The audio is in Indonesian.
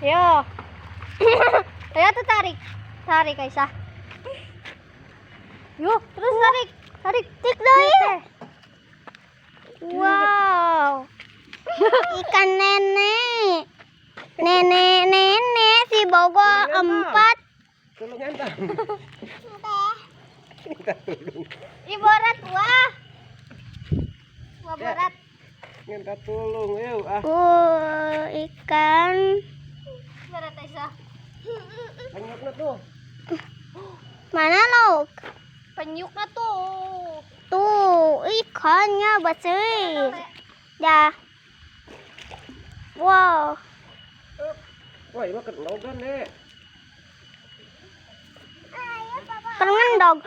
Yo. Ayo tuh tarik. Tarik Aisyah. Yuk, terus tarik. Tarik. Tik deh. Wow. Ikan nenek. Nenek si Bogo 4. Tulung entah. Ih berat wah. Wah berat. Minta tulung yuk ah. Ikan. Berat Aisyah. Penyuknya tuh. Mana lo? Penyuknya tuh. Tuh, ikannya bersih. Dah. Wow. Wah, ini makan logan deh. Kengen dog.